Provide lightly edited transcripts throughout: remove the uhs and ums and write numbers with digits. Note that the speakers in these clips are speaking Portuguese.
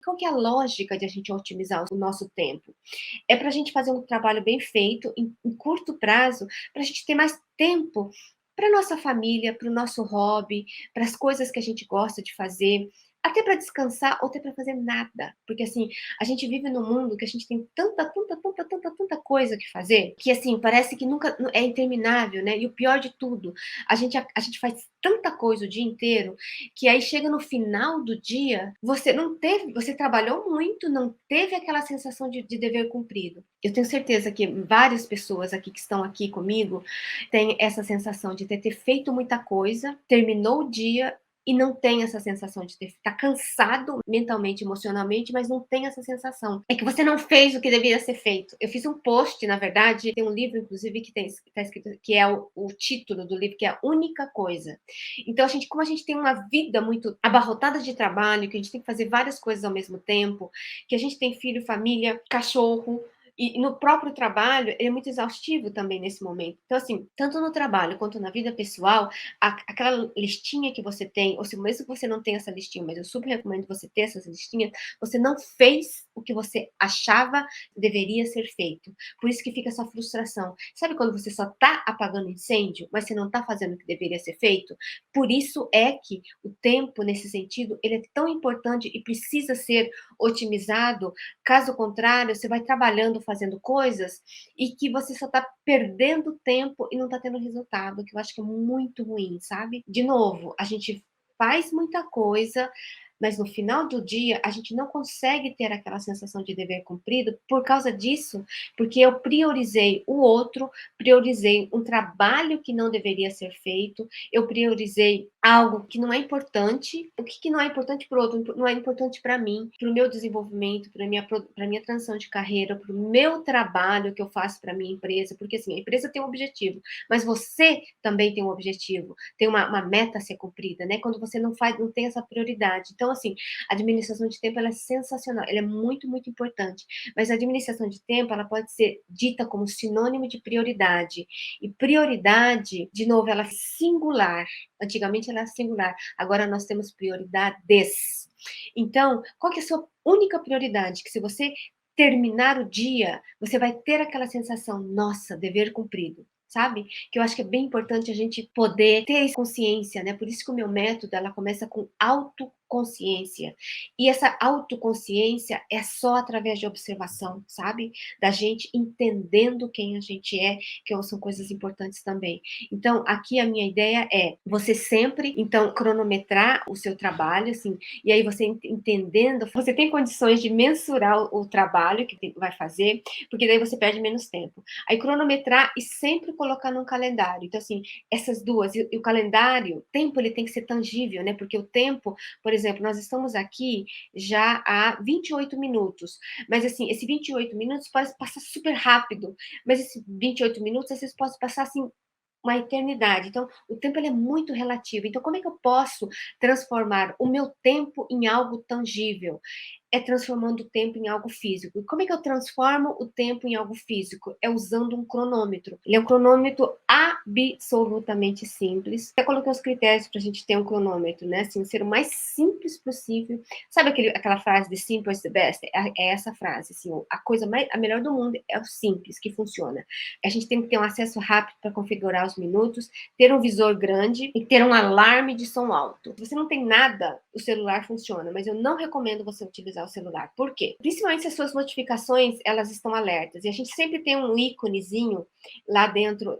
Qual que é a lógica de a gente otimizar o nosso tempo? É para a gente fazer um trabalho bem feito, em curto prazo, para a gente ter mais tempo para nossa família, para o nosso hobby, para as coisas que a gente gosta de fazer, até para descansar ou até para fazer nada. Porque, assim, a gente vive num mundo que a gente tem tanta coisa que fazer, que, assim, parece que nunca é interminável, né? E o pior de tudo, a gente faz tanta coisa o dia inteiro, que aí chega no final do dia, você trabalhou muito, não teve aquela sensação de dever cumprido. Eu tenho certeza que várias pessoas aqui que estão aqui comigo têm essa sensação de ter feito muita coisa, terminou o dia e não tem essa sensação de tá cansado mentalmente, emocionalmente, mas não tem essa sensação. É que você não fez o que deveria ser feito. Eu fiz um post, na verdade, tem um livro, inclusive, que tá escrito, que é o título do livro, que é a única coisa. Então, como a gente tem uma vida muito abarrotada de trabalho, que a gente tem que fazer várias coisas ao mesmo tempo, que a gente tem filho, família, cachorro, e no próprio trabalho, ele é muito exaustivo também nesse momento. Então, assim, tanto no trabalho quanto na vida pessoal, aquela listinha que você tem, ou se mesmo que você não tenha essa listinha, mas eu super recomendo você ter essas listinhas, você não fez o que você achava deveria ser feito. Por isso que fica essa frustração. Sabe quando você só tá apagando incêndio, mas você não tá fazendo o que deveria ser feito? Por isso é que o tempo, nesse sentido, ele é tão importante e precisa ser otimizado. Caso contrário, você vai trabalhando, fazendo coisas e que você só está perdendo tempo e não está tendo resultado, que eu acho que é muito ruim, sabe? De novo, a gente faz muita coisa, mas no final do dia a gente não consegue ter aquela sensação de dever cumprido por causa disso, porque eu priorizei o outro, priorizei um trabalho que não deveria ser feito, eu priorizei algo que não é importante. O que não é importante para o outro não é importante para mim, para o meu desenvolvimento, para minha transição de carreira, para o meu trabalho que eu faço para minha empresa, porque assim, a empresa tem um objetivo, mas você também tem um objetivo, tem uma meta a ser cumprida, né? Quando você não tem essa prioridade. Então, assim, a administração de tempo ela é sensacional, ela é muito, muito importante. Mas a administração de tempo ela pode ser dita como sinônimo de prioridade. E prioridade, de novo, ela é singular. Antigamente ela era singular, agora nós temos prioridades. Então, qual que é a sua única prioridade? Que se você terminar o dia, você vai ter aquela sensação, nossa, dever cumprido, sabe? Que eu acho que é bem importante a gente poder ter consciência, né? Por isso que o meu método, ela começa com autoconsciência. E essa autoconsciência é só através de observação, sabe? Da gente entendendo quem a gente é, que são coisas importantes também. Então, aqui a minha ideia é você sempre, então, cronometrar o seu trabalho, assim, e aí você entendendo, você tem condições de mensurar o trabalho que vai fazer, porque daí você perde menos tempo. Aí cronometrar e sempre colocar num calendário. Então, assim, essas duas, e o calendário, o tempo ele tem que ser tangível, né? Porque o tempo, por exemplo, nós estamos aqui já há 28 minutos, mas assim, esse 28 minutos pode passar super rápido, mas esse 28 minutos, às vezes pode passar assim uma eternidade. Então, o tempo ele é muito relativo. Então, como é que eu posso transformar o meu tempo em algo tangível? É transformando o tempo em algo físico. E como é que eu transformo o tempo em algo físico? É usando um cronômetro. Ele é um cronômetro absolutamente simples. Eu coloquei os critérios para a gente ter um cronômetro, né? Assim, ser o mais simples possível. Sabe aquela frase de simple is the best? É essa frase, assim, a melhor do mundo é o simples, que funciona. A gente tem que ter um acesso rápido para configurar os minutos, ter um visor grande e ter um alarme de som alto. Se você não tem nada, o celular funciona, mas eu não recomendo você utilizar o celular. Por quê? Principalmente se as suas notificações, elas estão alertas. E a gente sempre tem um íconezinho lá dentro,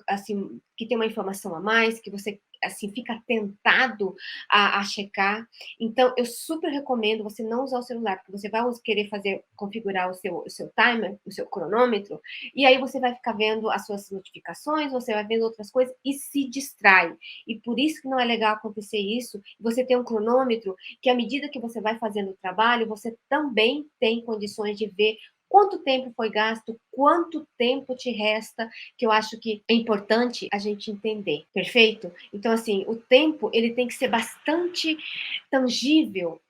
assim, que tem uma informação a mais, que você assim fica tentado a checar. Então, eu super recomendo você não usar o celular, porque você vai querer configurar o seu timer, o seu cronômetro, e aí você vai ficar vendo as suas notificações, você vai vendo outras coisas e se distrai. E por isso que não é legal acontecer isso. Você tem um cronômetro que, à medida que você vai fazendo o trabalho, você também tem condições de ver quanto tempo foi gasto, quanto tempo te resta, que eu acho que é importante a gente entender, perfeito? Então, assim, o tempo, ele tem que ser bastante tangível,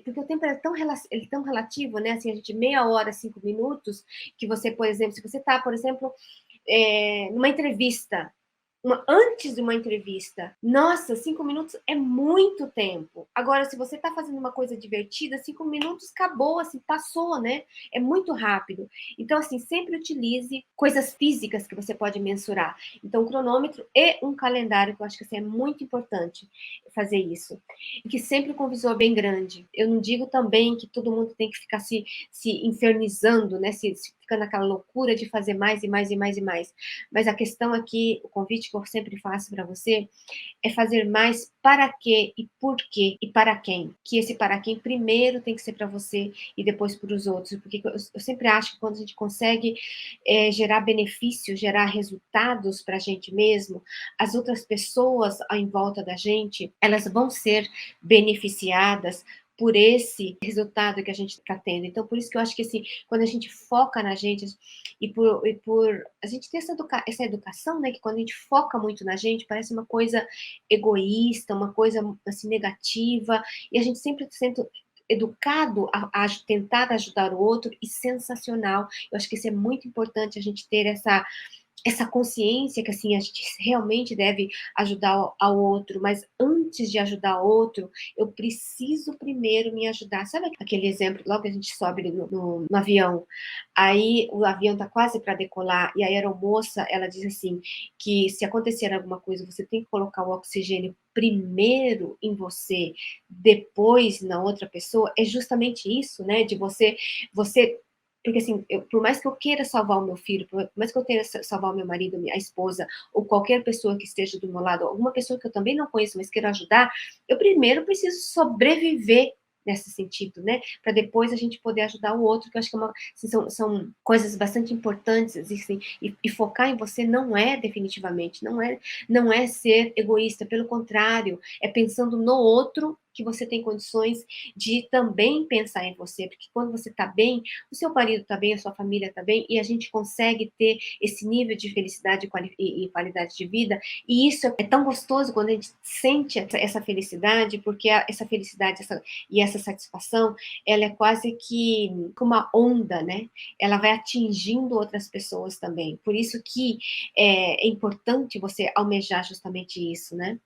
porque o tempo ele é tão relativo, né? Assim, a gente, meia hora, 5 minutos, que você, por exemplo, se você está, por exemplo, numa entrevista, antes de uma entrevista. Nossa, 5 minutos é muito tempo. Agora, se você está fazendo uma coisa divertida, 5 minutos acabou, assim, passou, né? É muito rápido. Então, assim, sempre utilize coisas físicas que você pode mensurar. Então, um cronômetro e um calendário, que eu acho que assim, é muito importante fazer isso. E que sempre com um visor bem grande. Eu não digo também que todo mundo tem que ficar se infernizando, né? Se fica naquela loucura de fazer mais e mais e mais e mais. Mas a questão aqui, o convite que eu sempre faço para você é fazer mais para quê e por quê e para quem. Que esse para quem primeiro tem que ser para você e depois para os outros. Porque eu sempre acho que quando a gente consegue gerar benefícios, gerar resultados para a gente mesmo, as outras pessoas em volta da gente, elas vão ser beneficiadas por esse resultado que a gente está tendo. Então, por isso que eu acho que assim, quando a gente foca na gente e por a gente ter essa educação, né, que quando a gente foca muito na gente, parece uma coisa egoísta, uma coisa assim negativa, e a gente sempre sendo educado a tentar ajudar o outro e sensacional. Eu acho que isso é muito importante a gente ter essa consciência que assim a gente realmente deve ajudar ao outro, mas antes de ajudar o outro, eu preciso primeiro me ajudar. Sabe aquele exemplo, logo que a gente sobe no avião, aí o avião tá quase para decolar e a aeromoça, ela diz assim, que se acontecer alguma coisa, você tem que colocar o oxigênio primeiro em você, depois na outra pessoa, é justamente isso, né, de você porque assim, por mais que eu queira salvar o meu filho, por mais que eu queira salvar o meu marido, a esposa, ou qualquer pessoa que esteja do meu lado, alguma pessoa que eu também não conheço, mas quero ajudar, eu primeiro preciso sobreviver nesse sentido, né? Para depois a gente poder ajudar o outro, que eu acho que assim, são coisas bastante importantes, assim, e focar em você não é definitivamente, não é ser egoísta, pelo contrário, é pensando no outro que você tem condições de também pensar em você, porque quando você está bem, o seu marido está bem, a sua família está bem, e a gente consegue ter esse nível de felicidade e qualidade de vida, e isso é tão gostoso quando a gente sente essa felicidade, porque essa felicidade e essa satisfação, ela é quase que uma onda, né? Ela vai atingindo outras pessoas também. Por isso que é importante você almejar justamente isso, né?